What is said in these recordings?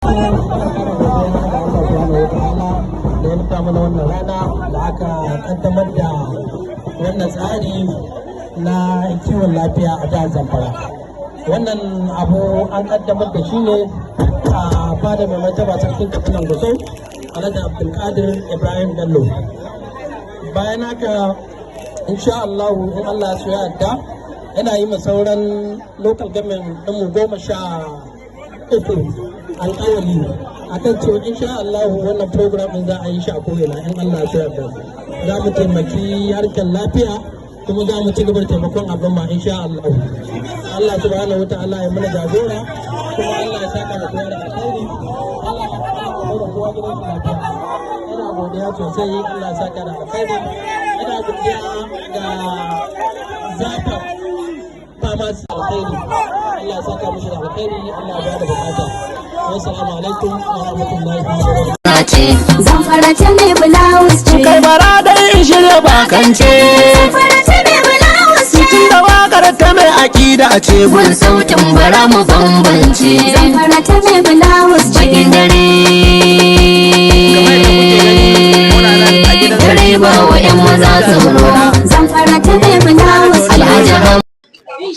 mana wannan rana da aka kaddamar da wannan tsari na kiwon lafiya a jihar Zamfara. Wannan abu an kaddamar da shi ne a fada mai martaba sarkin katsinan gusau Alhaji Abdulkadir Ibrahim Bello. Bayan haka insha Allah in Allah ya yarda yana yi sauran local government ɗinmu 13 alƙawari akan cewa insha Allah wannan program din za a yi shi a ko'ina in Allah ya yarda. Za mu taimaki harkar lafiya kuma za mu ci gaba da taimakon al'umma insha Allah. Allah subhanahu wataala ya mana jagora kuma Allah ya saka da kowa da alheri. Allah ya saka da kowa gidan lafiya. Ina godiya sosai Allah ya saka da alheri. Ina godiya ga Zafa Famasi alheri. Allah ya saka mishi da alheri. Allah ya bada bukata. Assalamu alaikum wa rahmatullahi wa barakatuh. Zamfara ta mai bulawus ce. Kai bara dai shirya bakance. Zamfara ta mai bulawus ce. Tun da wakar ta mai aƙida a ce Gun sautin bara mu bambance. Zamfara ta mai bulawus ce. Bakin dare. Dare ba wa 'yan maza tsoro. Zamfara ta mai bulawus ce. Alhaji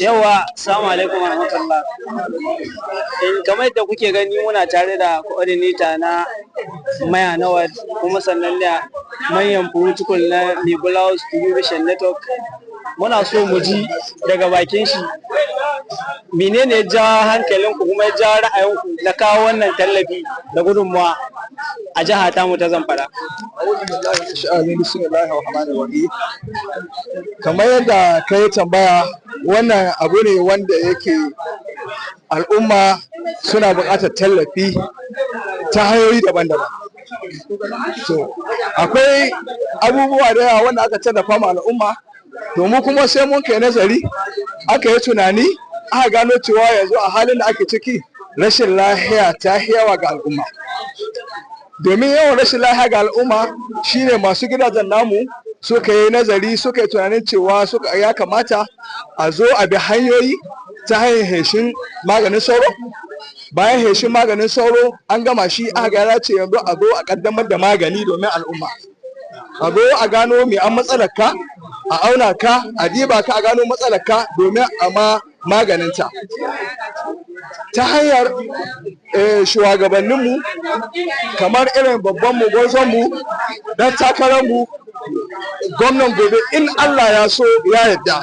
Yawa, assalamu alaikum warahmatullah. Kamar yadda kuke gani muna tare da coordinator na Maya Nawad kuma sannan da manyan protocol na Nebula Distribution Network. Muna so mu ji daga bakin shi menene ya ja hankalinku kuma ya ja ra'ayinku na kawo wannan tallafi da gudunmawa a jiha ta mu ta Zamfara. Kamar yadda ka yi tambaya, wannan abu ne wanda yake al'umma suna buƙatar tallafi ta hanyoyi daban-daban. So, akwai abubuwa da yawa wanda aka tallafa ma al'umma, domin kuma sai mun kai nazari aka yi tunani aka gano cewa yanzu a halin da ake ciki rashin lahiya ta yawa ga al'umma. Domin yawan rashin lahiya ga al'umma shine masu gidajen namu suka yi nazari suka yi tunanin cewa ya kamata a zo a bi hanyoyi ta hanyar heshin maganin sauro. Bayan heshin maganin sauro an gama shi aka gara ce yanzu a zo a kaddamar da magani domin al'umma. A zo a gano me an matsalar ka, a auna ka, a diba ka a gano matsalar ka domin a ma maganinta. Ta hanyar shugabanninmu kamar irin babbanmu gwazonmu don takararmu gwamnan gobe in Allah ya so ya yarda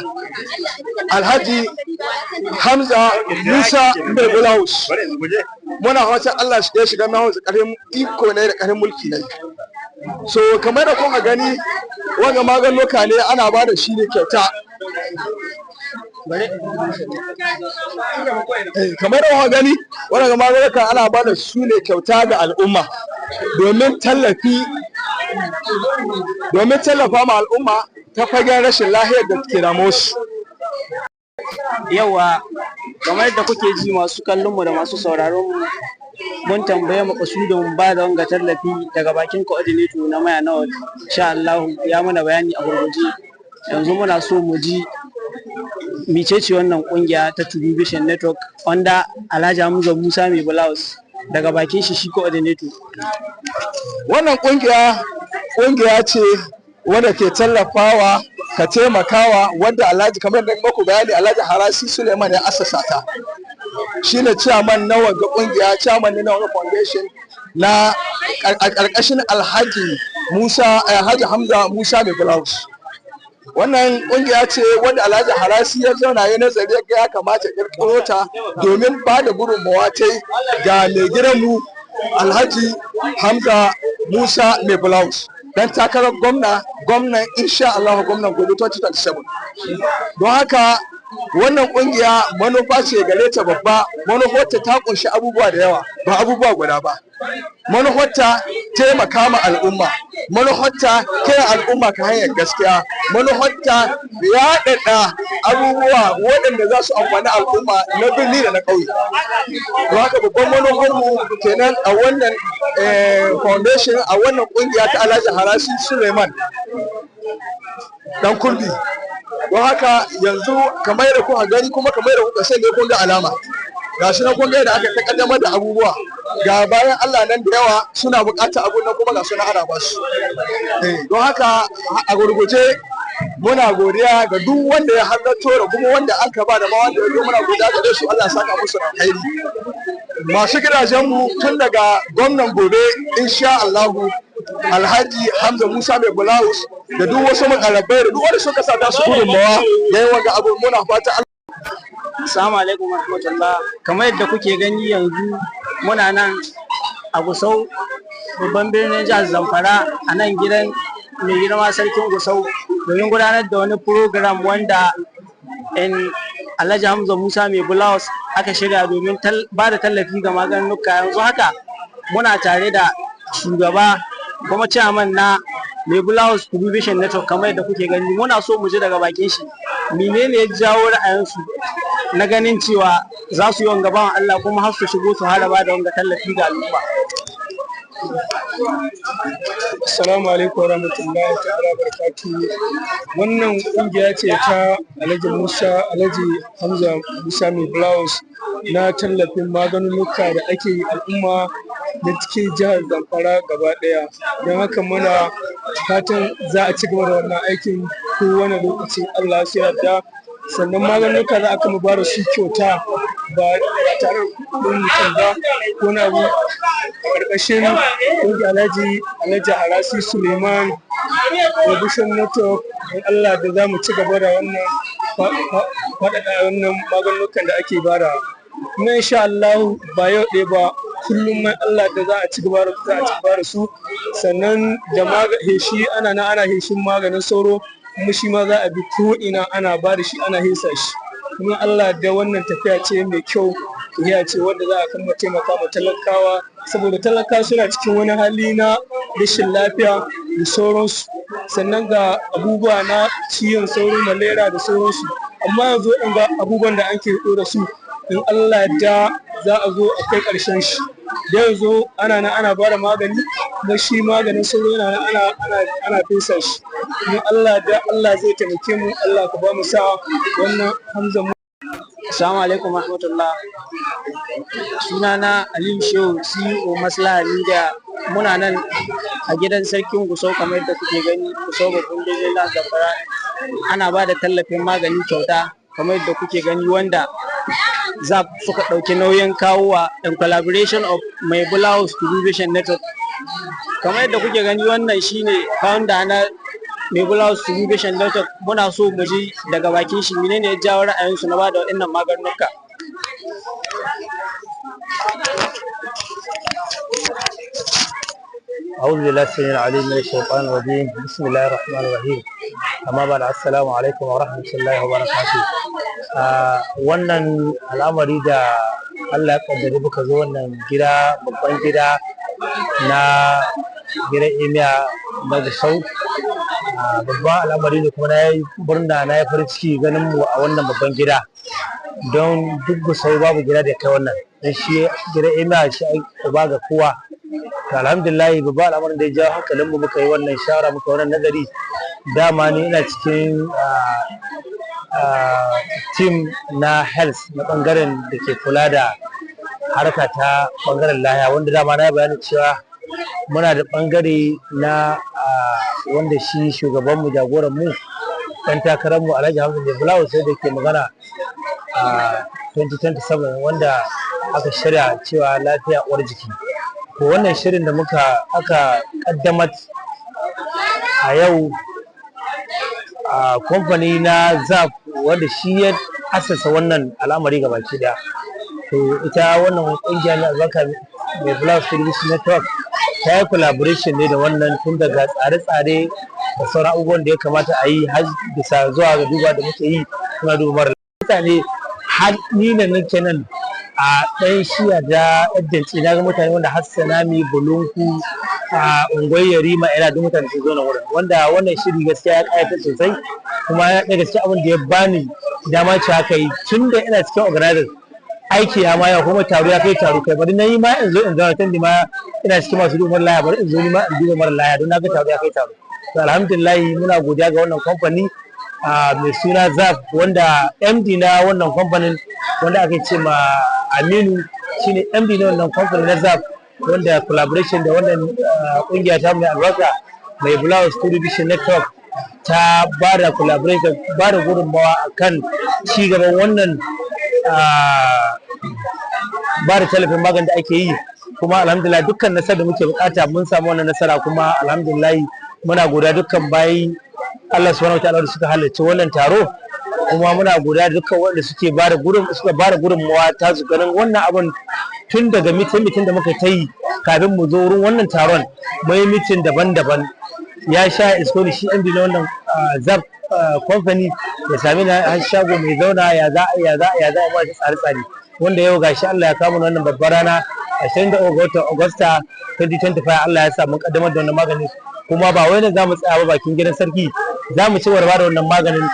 Alhaji Hamza Musa mai Bulawus, muna wata Allah ya shiga na hausa ƙarfin iko ne da ƙarfin mulki ne. So kamar da kuka gani wanga maganuka ne ana ba da shi ne kyauta. Kamar da kuka gani wanga maganuka ana ba da su ne kyauta ga al'umma domin tallafa ma al'umma ta fagen rashin lahiyar da ke da su. Yawa, kamar yadda kuke ji masu kallon mu da masu sauraron mu, mun tambaye mu kasudin ba da wanga tallafi daga bakin coordinator na Maya Nawad. Insha Allah ya mana bayani a gurguje. Yanzu muna so mu ji mecece wannan kungiya ta Distribution Network wanda Alhaji Hamza Musa mai Bulawus daga bakin shi coordinator. Wannan kungiya ce wanda ke tallafawa ka taimakawa wanda Alhaji kamar da muku bayani Alhaji Harasi Suleiman ya assasa ta. Shine chairman na wanga kungiya, chairman na wanga foundation na karkashin Alhaji Hamza Musa mai Bulawus. Wannan kungiya ce wanda Alhaji Harasi ya zauna ya nazari ya kamata kirkiro ta domin ba da gudunmawa ta ga mai gidanmu Alhaji Hamza Musa mai Bulawus dan takarar gwamnan insha Allah gwamnan gobe 2027. Don haka wannan kungiya manufa ce gare ta babba, manufarta ta kunshi abubuwa da yawa ba abubuwa guda ba. Manufarta taimaka ma al'umma, manufarta kai al'umma ka hanyar gaskiya, manufarta yaɗaɗa abubuwa waɗanda za su amfani al'umma na birni da na ƙauye. Don haka babban manufarmu kenan a wannan foundation, a wannan kungiya ta Alhaji Harasi Suleiman dan Kurdi. Don haka yanzu kamar yadda kuka gani kuma kamar yadda kuka sani kun ga alama gashi na kun ga da aka kaddamar da abubuwa ga bayan Allah nan da yawa suna buƙatar abun nan kuma ga suna ana ba su don haka a gurguje muna godiya ga duk wanda ya halarto da kuma wanda an ka ba da ma wanda ya zo muna godiya ga su Allah ya saka musu da alheri masu gidajenmu tun daga gwamnan gobe insha Allahu Alhaji Hamza Musa mai Bulawus da duk wasu makarabai da duk wanda suka sa ta su gudunmawa da yawan ga abu muna fata Assalamu alaikum warahmatullah. Kamar yadda kuke gani yanzu muna nan a Gusau babban birnin jihar Zamfara a nan gidan mai girma sarkin Gusau domin gudanar da wani program wanda in Alhaji Hamza Musa mai Bulawus aka shirya domin ba da tallafi ga maganuka. Yanzu haka muna tare da shugaba kuma chairman na mai Bulawus Provision Network. Kamar yadda kuke gani muna so mu ji daga bakin shi menene ya jawo ra'ayinsu na ganin cewa za su yi wanga bawan Allah kuma har su shigo su haraba da wanga tallafi ga al'umma. Assalamu alaikum warahmatullahi ta'ala barakatuhu. Wannan kungiya ce ta Alhaji Hamza Musa mai Bulawus na tallafin maganunuka da ake yi al'umma da cikin jihar Zamfara gaba daya. Don haka muna fatan za a ci gaba da wannan aikin kowane lokaci Allah ya yarda. Sannan maganunuka za a kama ba da su kyauta ba tare da mutum ba ko na abu a ƙarƙashin ƙungiyar Alhaji Harasi Suleiman Provision Network. In Allah da za mu ci gaba da wannan faɗaɗa wannan maganunukan da ake bada. Kuma insha Allah ba yau ɗaya ba kullum mai Allah da za a ci gaba da su. Sannan da heshi ana heshin maganin sauro kuma shi ma za a bi ko ina ana ba da shi ana hesa shi. Kuma Allah da wannan tafiya ce mai kyau, tafiya ce wadda za a kama taimaka ma talakawa saboda talakawa suna cikin wani hali na rashin lafiya da sauransu. Sannan ga abubuwa na ciwon sauro malaria da sauransu. Amma yanzu in ga abubuwan da ake da su in Allah da za a zo a kai ƙarshen shi. Da yanzu ana ba da magani kuma shi maganin sauro yana ana fesa shi. Kuma Allah da Allah zai taimake mu, Allah ka ba mu sa wannan Hamza. Assalamu alaikum warahmatullah. Sunana Aliyu Shehu CEO Maslaha Media. Muna nan a gidan sarkin Gusau kamar yadda kuke gani Gusau babban birnin jihar Zamfara. Ana ba da tallafin magani kyauta kamar yadda kuke gani wanda ZAP suka ɗauki nauyin kawowa in collaboration of Mai Bulawus Provision Network. Kamar yadda kuke gani wannan shine founder na Mai Bulawus Provision Network. Muna so mu ji daga bakin shi menene ya jawo ra'ayinsu na bada waɗannan maganunuka. أعوذ بالله السميع العليم من الشيطان الرجيم بسم الله الرحمن الرحيم أما بعد السلام عليكم ورحمة الله وبركاته. wannan al'amari da Allah ya kaddare muka zo wannan gida babban gida na gidan Emiya na Gusau babban al'amari ne kuma na yi murna na yi farin ciki ganin mu a wannan babban gida don duk Gusau babu gida da kai wannan don shi gidan Emiya shi ba ga kowa. Alhamdulillah babban al'amarin da ya jawo hankalin mu muka yi wannan shawara muka wannan nazari dama ne ina cikin team na health na bangaren da ke kula da harka ta bangaren lahiya wanda dama na bayani cewa muna da bangare na wanda shi shugaban mu jagoran mu dan takarar mu Alhaji Hamza mai Bulawus sai da ke magana 2027 wanda aka shirya cewa lafiya uwar jiki. To wannan shirin da aka kaddamar a yau a kamfani na ZAP wanda shi ya asasa wannan al'amari ga baki daya. To ita wannan kungiya na albarka Mai Bulawus Provision Network ta yi collaboration ne da wannan tun daga tsare-tsare da sauran abubuwan da ya kamata a yi har bisa zuwa ga duba da muke yi kuma duba mara mutane har ni ne nake nan a ɗan shiya da yadda na ga mutane wanda Hassanami Bulunku a unguwar Yarima yana da mutane su zo na wurin wanda wannan shiri gaskiya ya ƙayata sosai kuma ya ɗaya gaskiya abin da ya bani dama ce haka yi tun da ina cikin organizer aiki ya ma ya kuma taro ya kai taro kai bari na yi ma in zo in zauna tun da ma ina cikin masu duba mara laya bari in zo ni ma in duba mara laya don na ga taro ya kai taro. To alhamdulillah muna godiya ga wannan kamfani mai suna ZAP wanda MD na wannan kamfanin wanda ake ce ma Aminu shine MD na wannan kamfani na ZAP, wanda collaboration da wannan kungiya ta mai albarka mai Blouse Television Network ta ba da collaboration, ba da gudunmawa akan ci gaban wannan ba da tallafin magani da ake yi. Kuma alhamdulillah dukkan nasarar da muke bukata mun samu wannan nasara, kuma alhamdulillah muna goda dukkan bayi Allah subhanahu wataala da suka halarci wannan taro, kuma muna goda dukkan wanda suke ba da gudunmawa ta su ganin wannan abun tun daga mitin da muka ta yi kafin mu zo wurin wannan taron. Mai mitin daban-daban ya sha isko da shi MD na wannan ZAP company ya sami na shago mai zauna ya za a ba tsare-tsare, wanda yau gashi Allah ya kama wannan babbar rana 23 ga Agusta 2025 Allah ya sa mun kaddamar da wannan magani. Kuma ba wai ne za mu tsaya ba bakin gidan sarki, za mu ci warba da wannan maganin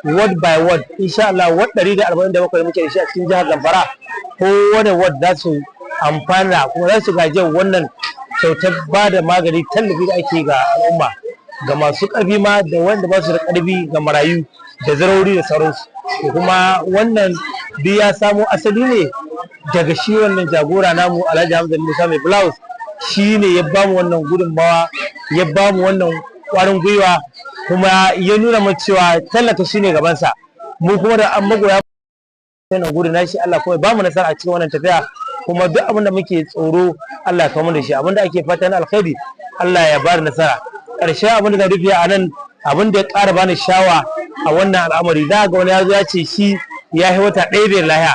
word by word insha Allah. Ward 147 muke da shi a cikin jihar Zamfara, ko wani ward za su amfana kuma za su gaje wannan kyautar ba da magani tallafi da ake ga al'umma, ga masu ƙarfi ma da wanda ba su da ƙarfi, ga marayu da zarori da sauransu. Kuma wannan duk ya samo asali ne daga shi wannan jagora namu Alhaji Hamza Musa mai Blouse, shi ne ya bamu wannan gudunmawa, ya bamu wannan ƙwarin gwiwa, kuma ya nuna mu cewa tallata shi ne gabansa. Mu kuma da an magoya wannan gudun nashi, Allah kuma ba mu nasara a cikin wannan tafiya. Kuma duk abin da muke tsoro Allah ya kawo da shi, abin da ake fata na alkhairi Allah ya bada nasara. Ƙarshen abin da na rufe a nan, abin da ya ƙara bani shawa a wannan al'amari, za ga wani ya zo ya ce shi ya yi wata ɗaya bai lahiya,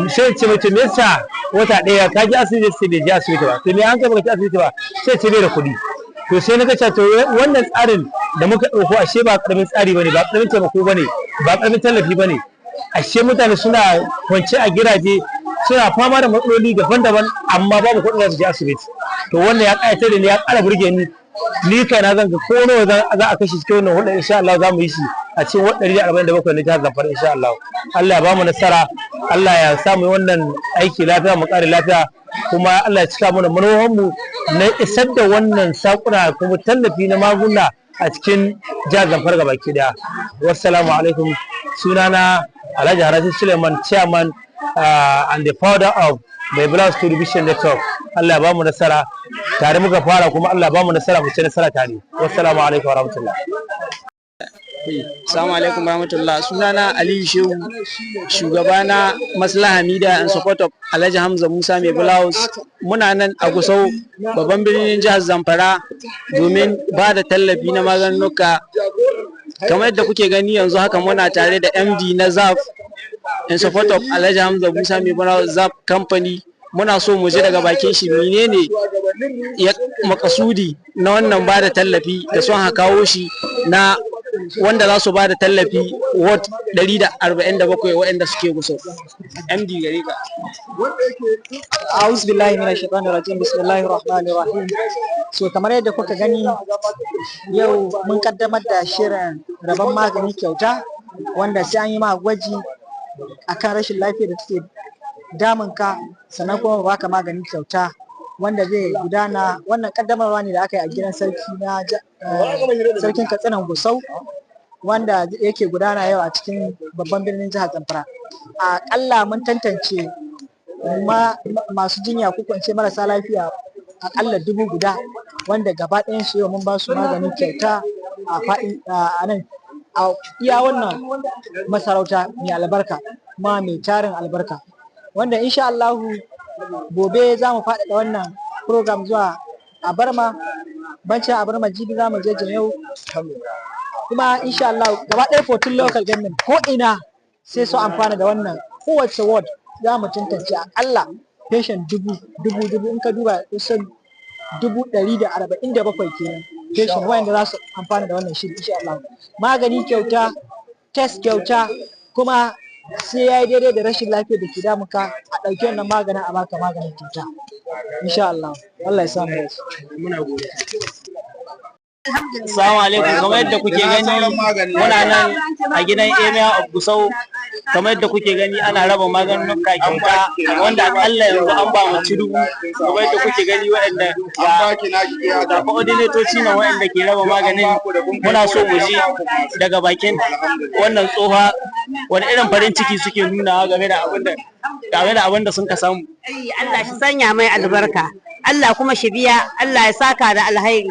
sai ce mace me yasa wata ɗaya ka ji asibiti sai bai je asibiti ba, to me an kai baka ci asibiti ba, sai ce bai da kuɗi. To sai na kace to wannan tsarin da muka ɗauko ashe ba ƙaramin tsari bane, ba ƙaramin taimako bane, ba ƙaramin tallafi bane. Ashe mutane suna kwance a gidaje suna fama da matsaloli daban-daban, amma babu kuɗin da su je asibiti. To wannan ya ƙayatar da ni, ya ƙara burge ni kaina zan ga ko nawa za a kashe cikin wannan hulɗar insha Allah za mu yi shi a cikin ward 147 na jihar Zamfara insha Allah. Allah ya ba mu nasara, Allah ya sa mu wannan aiki lafiya, mu ƙare lafiya, kuma Allah ya cika mana manoman mu na isar da wannan sakuna kuma tallafi na magunguna a cikin jihar Zamfara gabaki daya. Wassalamu alaikum. Sunana Alhaji Harashi Suleiman, chairman and the founder of the Blouse Television Network. Allah ya ba mu nasara, tare muka fara, kuma Allah ya ba mu nasara, mu ci nasara tare. Wassalamu alaikum wa rahmatullah. Assalamu alaikum warahmatullah. Sunana Aliyu Shehu, shugaba na Maslaha Media and support of Alhaji Hamza Musa mai Blouse. Muna nan a Gusau, babban birnin jihar Zamfara, domin ba da tallafi na maganuka. Kamar yadda kuke gani yanzu haka muna tare da MD na ZAP in support of Alhaji Hamza Musa mai Blouse ZAP company. Muna so mu ji daga bakin shi menene ya makasudi na wannan ba da tallafi da son kawo shi na wanda za su ba da tallafi ward 147 waɗanda suke Gusau. MD gare ka. A'udhu billahi minash shaitanir rajim. Bismillahir rahmanir rahim. So kamar yadda kuka gani yau mun kaddamar da shirin rabon magani kyauta, wanda sai an yi ma gwaji akan rashin lafiya da take damun ka, sannan kuma baka magani kyauta, wanda zai gudana. Wannan kaddamarwa ne da aka yi a gidan sarki na sarkin Katsinan Gusau, wanda yake gudana yau a cikin babban birnin jihar Zamfara. Akalla mun tantance masu jinya ko kwance marasa lafiya akalla 1000, wanda gaba ɗayan su yau mun ba su magani kyauta a nan a iya wannan masarauta mai albarka kuma mai tarin albarka, wanda insha Allahu gobe za mu faɗaɗa wannan program zuwa Abarma, bancin Abarma jibi za mu je Janyau, kuma insha Allah gaba ɗaya 14 local government ko ina sai su amfana da wannan. Kowace ward za mu tantance akalla patient dubu in ka duba kusan 147 kenan patient wanda za su amfana da wannan shiri insha Allah. Magani kyauta, test kyauta, kuma sai ya yi daidai da rashin lafiyar da ke damuka a ɗauki wannan maganin a baka maganin kyauta insha Allah. Allah ya samu da su. Assalamu alaikum. Kamar yadda kuke gani muna nan a gidan Emir of Gusau. Kamar yadda kuke gani ana raba maganuka kyauta, wanda akalla yanzu an ba mu 1000. Kamar yadda kuke gani waɗanda ga coordinatoci na waɗanda ke raba maganin, muna so mu ji daga bakin wannan tsoha wani irin farin ciki suke nuna game da abin da tare da abin da sun ka samu. Allah shi sanya mai albarka, Allah kuma shi biya, Allah ya saka da alhairi,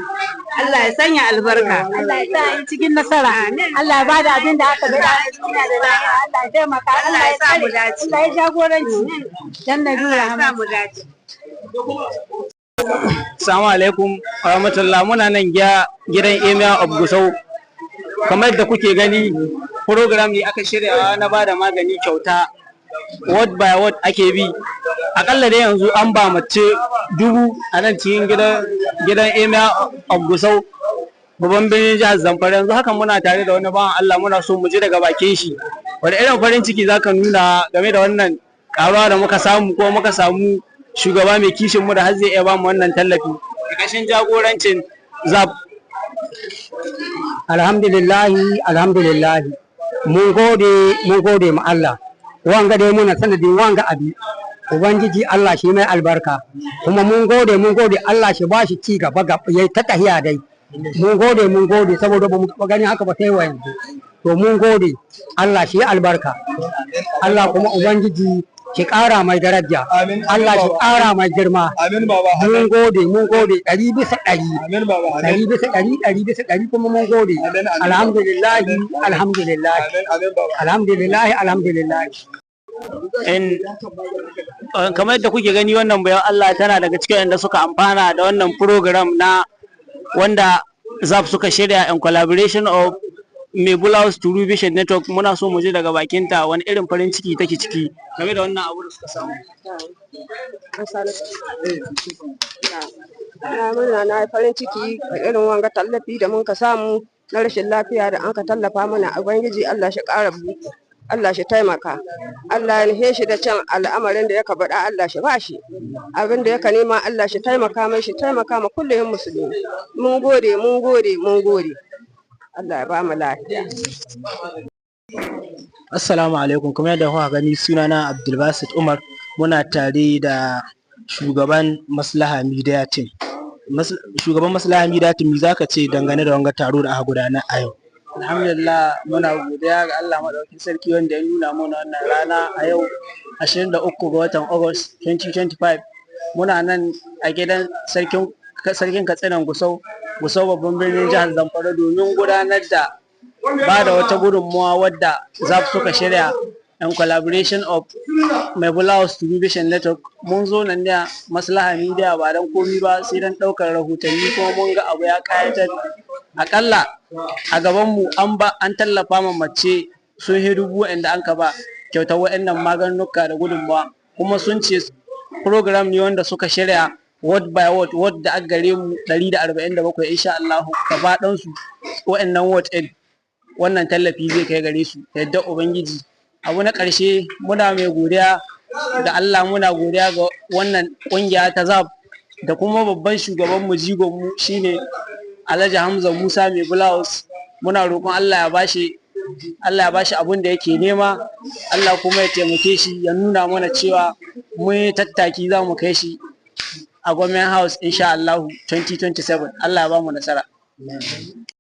Allah ya sanya albarka, Allah ya sa in cikin nasara, Allah ya bada abin da aka bada a duniya da lahira, Allah ya taimaka, Allah ya sa mu dace, Allah ya jagoranci, dan da dura mu dace. Assalamu alaikum wa rahmatullah, muna nan gidan Emir of Gusau. Kamar da kuke gani, program ne aka shirya na bada magani kyauta, word by word ake bi. Akalla dai yanzu an ba mace 1000 a nan cikin gidan Emir of Gusau, babban birnin jihar Zamfara. Yanzu hakan muna tare da wani bawan Allah, muna so mu ji daga bakin shi wanda irin farin ciki zaka nuna game da wannan karuwa da muka samu, ko muka samu shugaba mai kishin mu da har zai iya ba mu wannan tallafi kashin jagorancin ZAP. Alhamdulillah mun gode ma Allah, wanga dai muna sanadin wanga abi ubangiji Allah shi mai albarka, kuma mun gode Allah shi ba shi ci gaba yayi ta tahiya dai. Mun gode saboda ba mu gani haka ba sai yanzu, to mun gode Allah shi albarka, Allah kuma ubangiji ki ƙara mai daraja, Allah ki ƙara mai girma. Mun gode 100% kuma mun gode. Alhamdulillah. Kamar yadda kuke gani, wannan bayan Allah tana daga cikin yadda suka amfana da wannan program na wanda ZAP suka shirya in collaboration of Mebulaus True Vision Network. Muna so mu ji daga bakinta wani irin farin ciki take ciki game da wannan abu da suka samu. Na farin ciki da irin wanga tallafi da mun ka samu na rashin lafiya da an ka tallafa mana. Ubangiji Allah shi ƙara buɗe, Allah shi taimaka, Allah ya nihe shi da can al'amarin da yaka baɗa, Allah shi ba shi abin da yaka nema, Allah shi taimaka mai, shi taimaka ma kullum musulmi. Mun gode. Allah ya ba mu lafiya. Assalamu alaikum, kuma yadda kuka gani sunana Abdulbasit Umar, muna tare da shugaban Maslaha Media Team. Shugaban Maslaha Media Team, za ka ce dangane da wanga taro da aka gudanar a yau? Alhamdulillah, muna godiya ga Allah madaukakin sarki wanda ya nuna mana wannan rana a yau 23 ga watan August 2025. Muna nan a gidan sarkin Katsinan Gusau babban birnin jihar Zamfara domin gudanar da ba da wata gudunmuwa wadda ZAP suka shirya in collaboration of Mebulaus True Vision Network. Mun zo nan ne Maslaha Media ba dan komi ba sai dan daukar rahotanni, kuma mun ga abu ya kayatar. Akalla a gabanmu an tallafa ma mace sun yi 1000 inda an ka ba kyautar waɗannan maganuka da gudunmuwa, kuma sun ce program ne wanda suka shirya word by word da aka gare mu 147 insha Allah gaba ɗansu waɗannan word ɗin wannan tallafi zai kai gare su yadda ubangiji. Abu na ƙarshe, muna mai godiya da Allah, muna godiya ga wannan ƙungiya ta ZAP da kuma babban shugaban mu jigon mu shine Alhaji Hamza Musa Mebulaus. Muna roƙon Allah ya bashi abin da yake nema, Allah kuma ya taimake shi, ya nuna mana cewa mun yi tattaki za mu kai shi a Government House insha Allah 2027. Allah ya ba mu nasara.